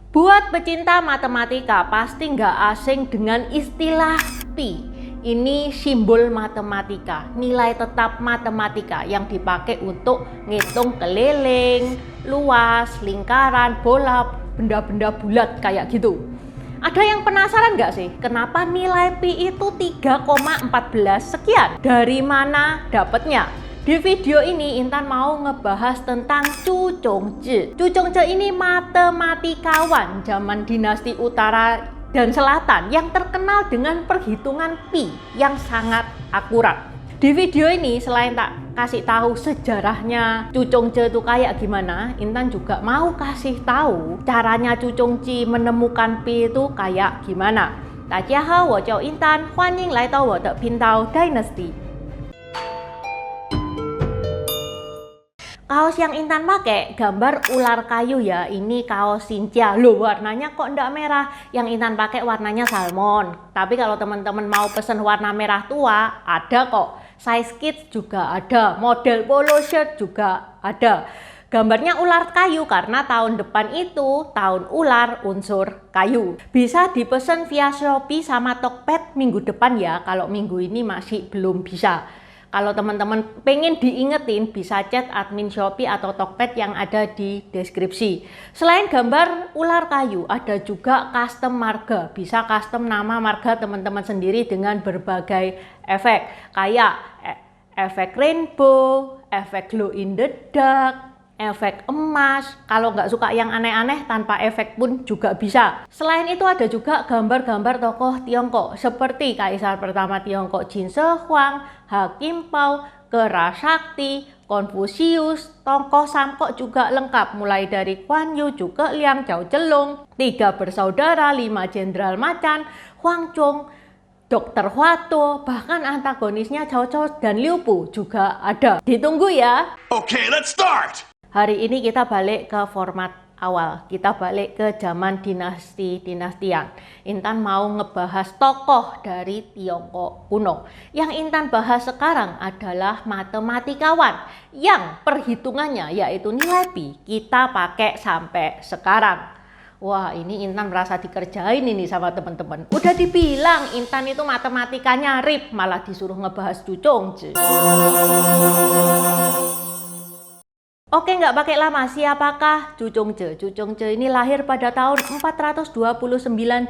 Buat pecinta matematika pasti nggak asing dengan istilah pi. Ini simbol matematika, nilai tetap matematika yang dipakai untuk ngitung keliling, luas, lingkaran, bola, benda-benda bulat kayak gitu. Ada yang penasaran nggak sih kenapa nilai pi itu 3,14 sekian? Dari mana dapatnya? Di video ini Intan mau ngebahas tentang Chu Chongzhi. Chu Chongzhi ini matematikawan zaman dinasti utara dan selatan yang terkenal dengan perhitungan pi yang sangat akurat. Di video ini selain tak kasih tahu sejarahnya Chu Chongzhi itu kayak gimana, Intan juga mau kasih tahu caranya Chu Chongzhi menemukan pi itu kayak gimana. 大家好，我叫 Intan， 欢迎来到我的频道 Dynasty。 Kaos yang Intan pakai gambar ular kayu ya. Ini kaos Xinjia. Loh, warnanya kok enggak merah? Yang Intan pakai warnanya salmon. Tapi kalau teman-teman mau pesen warna merah tua, ada kok. Size kids juga ada. Model polo shirt juga ada. Gambarnya ular kayu karena tahun depan itu tahun ular unsur kayu. Bisa dipesan via Shopee sama Tokped minggu depan ya. Kalau minggu ini masih belum bisa. Kalau teman-teman pengen diingetin, bisa chat admin Shopee atau Tokped yang ada di deskripsi. Selain gambar ular kayu, ada juga custom marga. Bisa custom nama marga teman-teman sendiri dengan berbagai efek. Kayak efek rainbow, efek glow in the dark, efek emas. Kalau nggak suka yang aneh-aneh tanpa efek pun juga bisa. Selain itu ada juga gambar-gambar tokoh Tiongkok seperti Kaisar pertama Tiongkok Qin Shi Huang, Hakim Pao, Kera Sakti, Konfusius, tokoh Samkok juga lengkap mulai dari Guan Yu, juga Liang Xiao Celong, 3 bersaudara, 5 jenderal macan, Huang Zhong, Dr. Huato, bahkan antagonisnya Cao Cao dan Liu Bu juga ada. Ditunggu ya. Okay, let's start. Hari ini kita balik ke format awal. Kita balik ke zaman dinasti-dinastian. Intan mau ngebahas tokoh dari Tiongkok kuno. Yang Intan bahas sekarang adalah matematikawan yang perhitungannya yaitu nilai pi kita pakai sampai sekarang. Wah, ini Intan merasa dikerjain ini sama teman-teman. Udah dibilang Intan itu matematikanya rip, malah disuruh ngebahas Chu Chongzhi. Oke, nggak pakai lama, siapakah Chu Chongzhi? Chu Chongzhi ini lahir pada tahun 429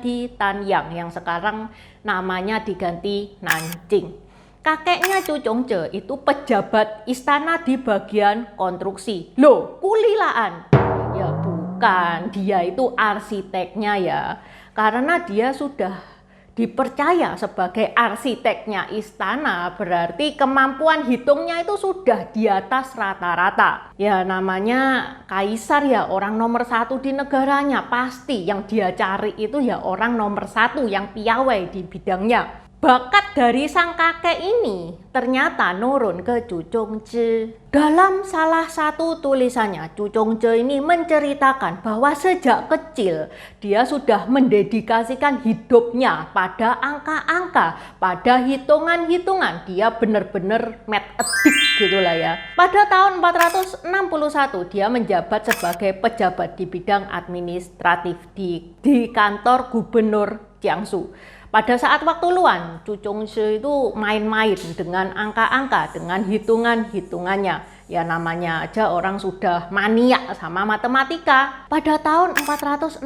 di Tanyang yang sekarang namanya diganti Nanjing. Kakeknya Chu Chongzhi itu pejabat istana di bagian konstruksi. Loh, kulilaan? Ya bukan, dia itu arsiteknya ya. Karena dia sudah dipercaya sebagai arsiteknya istana, berarti kemampuan hitungnya itu sudah di atas rata-rata. Ya namanya kaisar ya, orang nomor 1 di negaranya, pasti yang dia cari itu ya orang nomor 1 yang piawai di bidangnya. Bakat dari sang kakek ini ternyata nurun ke Chu Chongzhi. Dalam salah satu tulisannya, Chu Chongzhi ini menceritakan bahwa sejak kecil dia sudah mendedikasikan hidupnya pada angka-angka, pada hitungan-hitungan. Dia benar-benar math addict gitulah ya. Pada tahun 461 dia menjabat sebagai pejabat di bidang administratif di kantor gubernur Jiangsu. Pada saat waktu luang, Chu Chongzhi itu main-main dengan angka-angka, dengan hitungan-hitungannya. Ya namanya aja orang sudah maniak sama matematika. Pada tahun 462,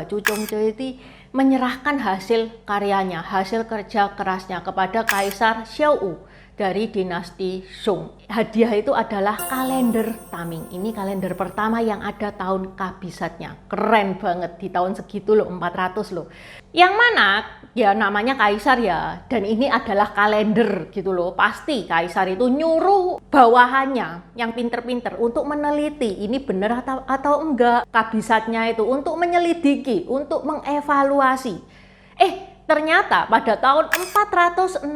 Chu Chongzhi itu menyerahkan hasil karyanya, hasil kerja kerasnya kepada Kaisar Xiaowu dari dinasti Song. Hadiah itu adalah kalender Taming. Ini kalender pertama yang ada tahun kabisatnya. Keren banget di tahun segitu loh, 400 loh. Yang mana ya namanya kaisar ya, dan ini adalah kalender gitu loh. Pasti kaisar itu nyuruh bawahannya yang pinter-pinter untuk meneliti ini benar atau enggak kabisatnya itu, untuk menyelidiki, untuk mengevaluasi. Ternyata pada tahun 465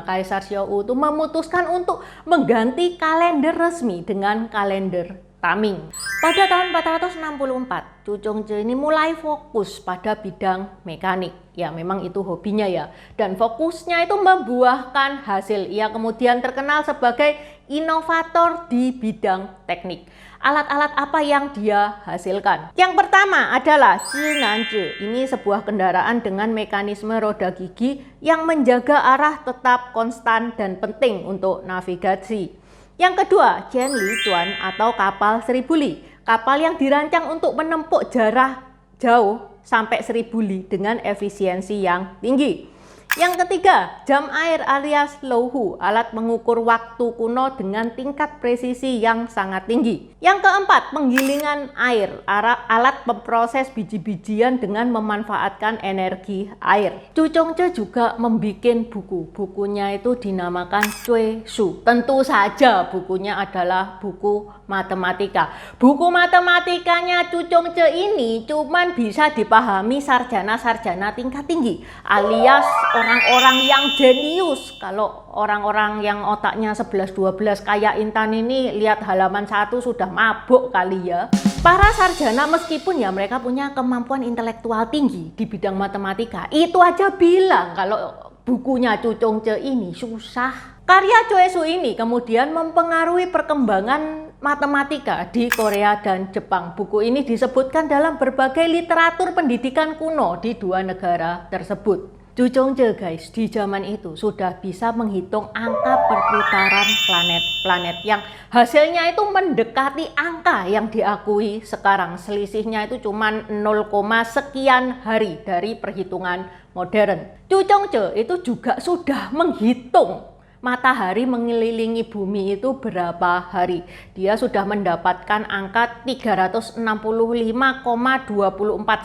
Kaisar Xiaowu itu memutuskan untuk mengganti kalender resmi dengan kalender Taming. Pada tahun 464, Chu Chongzhi ini mulai fokus pada bidang mekanik. Ya memang itu hobinya ya. Dan fokusnya itu membuahkan hasil. Ia kemudian terkenal sebagai inovator di bidang teknik. alat-alat apa yang dia hasilkan. Yang pertama adalah Zhinanzhi. Ini sebuah kendaraan dengan mekanisme roda gigi yang menjaga arah tetap konstan dan penting untuk navigasi. Yang kedua, Jianlizuan atau kapal 1000 li. Kapal yang dirancang untuk menempuh jarak jauh sampai 1000 li dengan efisiensi yang tinggi. Yang ketiga, jam air alias Louhu, alat mengukur waktu kuno dengan tingkat presisi yang sangat tinggi. Yang keempat, penggilingan air, alat memproses biji-bijian dengan memanfaatkan energi air. Chu Chongzhe juga membuat buku. Bukunya itu dinamakan Cui Shu. Tentu saja bukunya adalah buku matematika. Buku matematikanya Chu Chongzhe ini cuman bisa dipahami sarjana-sarjana tingkat tinggi alias orang-orang yang jenius. Kalau orang-orang yang otaknya 11-12 kayak Intan ini lihat halaman 1 sudah mabuk kali ya. Para sarjana meskipun ya mereka punya kemampuan intelektual tinggi di bidang matematika, itu aja bilang kalau bukunya Chu Chongzhe ini susah. Karya Cui Shu ini kemudian mempengaruhi perkembangan matematika di Korea dan Jepang. Buku ini disebutkan dalam berbagai literatur pendidikan kuno di dua negara tersebut. Chu Chongzhe guys, di zaman itu sudah bisa menghitung angka perputaran planet-planet yang hasilnya itu mendekati angka yang diakui sekarang. Selisihnya itu cuma 0, sekian hari dari perhitungan modern. Chu Chongzhe itu juga sudah menghitung matahari mengelilingi bumi itu berapa hari. Dia sudah mendapatkan angka 365,24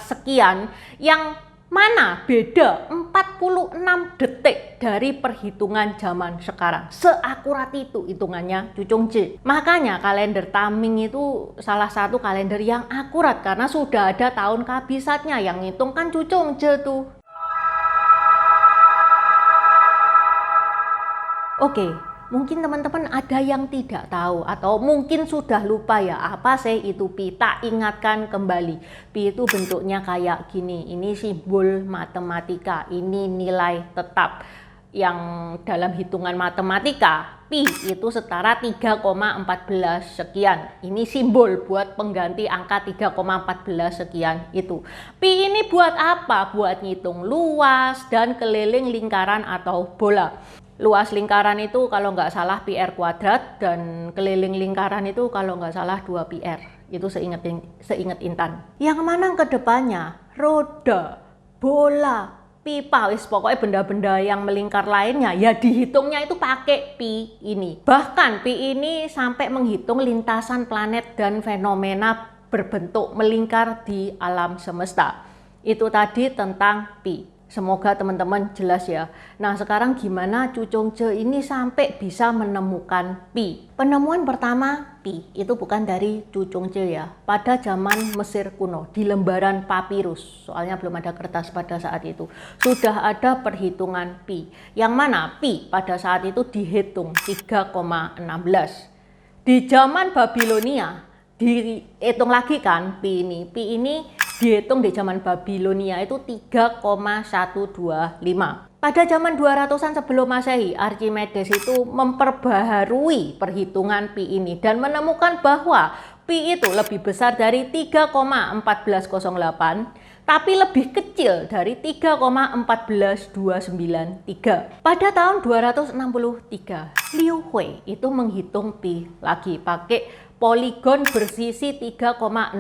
sekian yang mana beda 46 detik dari perhitungan zaman sekarang. Seakurat itu hitungannya Chu Chongzhe. Makanya kalender Taming itu salah satu kalender yang akurat karena sudah ada tahun kabisatnya, yang ngitung kan Chu Chongzhe tuh. Oke, mungkin teman-teman ada yang tidak tahu atau mungkin sudah lupa ya apa sih itu pi. Tak ingatkan kembali. Pi itu bentuknya kayak gini. Ini simbol matematika. Ini nilai tetap yang dalam hitungan matematika. Pi itu setara 3,14 sekian. Ini simbol buat pengganti angka 3,14 sekian itu. Pi ini buat apa? Buat ngitung luas dan keliling lingkaran atau bola. Luas lingkaran itu kalau nggak salah pi r kuadrat dan keliling lingkaran itu kalau nggak salah 2 pi r. Itu seingat Intan. Yang mana ke depannya? Roda, bola, pipa, pokoknya benda-benda yang melingkar lainnya ya dihitungnya itu pakai pi ini. Bahkan pi ini sampai menghitung lintasan planet dan fenomena berbentuk melingkar di alam semesta. Itu tadi tentang pi. Semoga teman-teman jelas ya. Nah sekarang gimana Chu Chongzhe ini sampai bisa menemukan pi? Penemuan pertama pi itu bukan dari Chu Chongzhe ya. Pada zaman Mesir kuno di lembaran papirus, soalnya belum ada kertas pada saat itu, sudah ada perhitungan pi. Yang mana pi pada saat itu dihitung 3,16. Di zaman Babilonia dihitung lagi kan pi ini. Pi ini dihitung di zaman Babilonia itu 3,125. Pada zaman 200-an sebelum Masehi, Archimedes itu memperbaharui perhitungan pi ini dan menemukan bahwa pi itu lebih besar dari 3,1408 tapi lebih kecil dari 3,14293. Pada tahun 263, Liu Hui itu menghitung pi lagi pakai poligon bersisi 3,072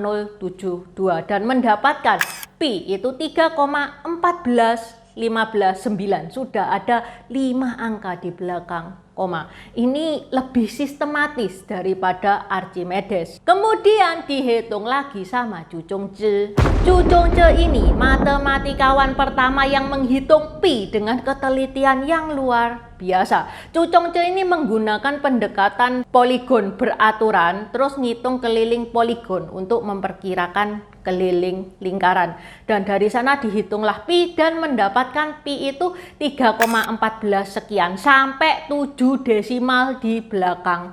dan mendapatkan pi itu 3,14159. Sudah ada 5 angka di belakang koma. Ini lebih sistematis daripada Archimedes. Kemudian dihitung lagi sama Chu Chongzhe. Chu Chongzhe ini matematikawan pertama yang menghitung pi dengan ketelitian yang luar biasa. Chu Chongzhe ini menggunakan pendekatan poligon beraturan, terus ngitung keliling poligon untuk memperkirakan keliling lingkaran. Dan dari sana dihitunglah pi dan mendapatkan pi itu 3,14 sekian sampai 7 desimal di belakang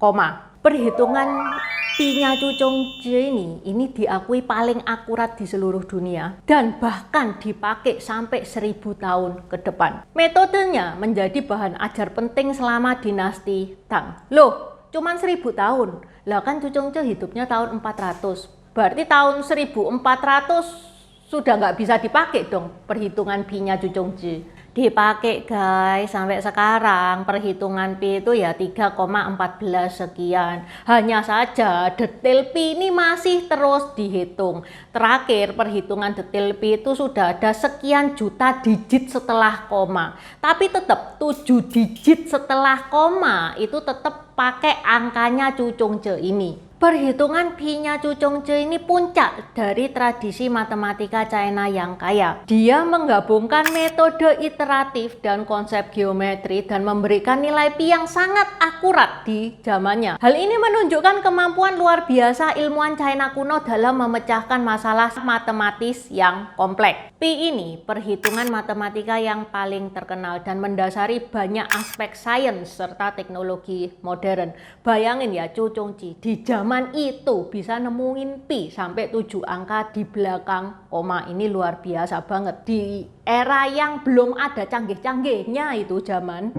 koma. Perhitungan pi-nya Chu Chongzhe ini diakui paling akurat di seluruh dunia dan bahkan dipakai sampai 1000 tahun ke depan. Metodenya menjadi bahan ajar penting selama dinasti Tang. Loh, cuman 1000 tahun. Lah kan Cucongce hidupnya tahun 400. Berarti tahun 1400 sudah nggak bisa dipakai dong perhitungan pi-nya Cucongce. Dipakai guys, sampai sekarang perhitungan pi itu ya 3,14 sekian. Hanya saja detail pi ini masih terus dihitung. Terakhir perhitungan detail pi itu sudah ada sekian juta digit setelah koma. Tapi tetap 7 digit setelah koma itu tetap pakai angkanya Cucongce ini. Perhitungan pi-nya Cucongce ini puncak dari tradisi matematika China yang kaya. Dia menggabungkan metode iteratif dan konsep geometri dan memberikan nilai pi yang sangat akurat di zamannya. Hal ini menunjukkan kemampuan luar biasa ilmuwan China kuno dalam memecahkan masalah matematis yang kompleks. Pi ini perhitungan matematika yang paling terkenal dan mendasari banyak aspek sains serta teknologi modern. Bayangin ya Cucongce di zaman itu bisa nemuin pi sampai 7 angka di belakang koma, ini luar biasa banget di era yang belum ada canggih-canggihnya itu zaman.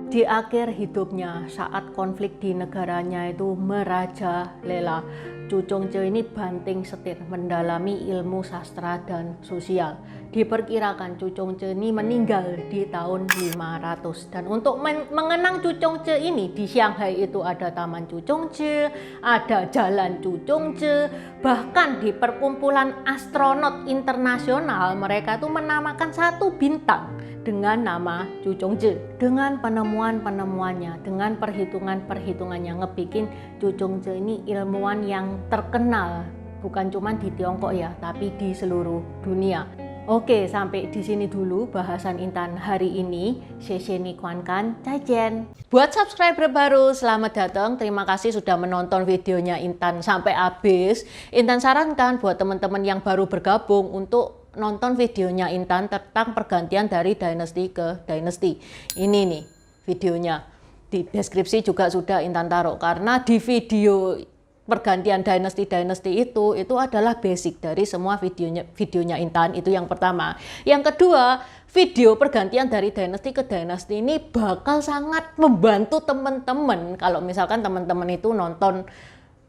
Di akhir hidupnya saat konflik di negaranya itu merajalela, Cucongce ini banting setir mendalami ilmu sastra dan sosial. Diperkirakan Cucongce ini meninggal di tahun 500. Dan untuk mengenang Cucongce ini di Shanghai itu ada Taman Cucongce, ada Jalan Cucongce, bahkan di perkumpulan astronot internasional mereka tuh menamakan satu bintang dengan nama Cucongce. Dengan penemuan-penemuannya, dengan perhitungan-perhitungannya ngebikin Cucongce ini ilmuwan yang terkenal bukan cuma di Tiongkok ya, tapi di seluruh dunia. Oke, sampai di sini dulu bahasan Intan hari ini. Shesheni Kuankan, Zaijian. Buat subscriber baru, selamat datang. Terima kasih sudah menonton videonya Intan sampai habis. Intan sarankan buat teman-teman yang baru bergabung untuk nonton videonya Intan tentang pergantian dari dynasty ke dynasty. Ini nih videonya. Di deskripsi juga sudah Intan taruh, karena di video pergantian dynasty itu adalah basic dari semua videonya Intan. Itu yang pertama. Yang kedua, video pergantian dari dynasty ke dynasty ini bakal sangat membantu teman-teman kalau misalkan teman-teman itu nonton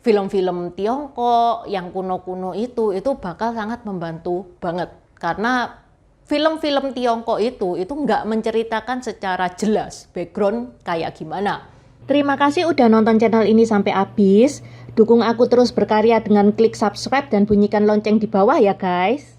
film-film Tiongkok yang kuno-kuno itu bakal sangat membantu banget, karena film-film Tiongkok itu nggak menceritakan secara jelas background kayak gimana. Terima kasih udah nonton channel ini sampai habis. Dukung aku terus berkarya dengan klik subscribe dan bunyikan lonceng di bawah ya guys.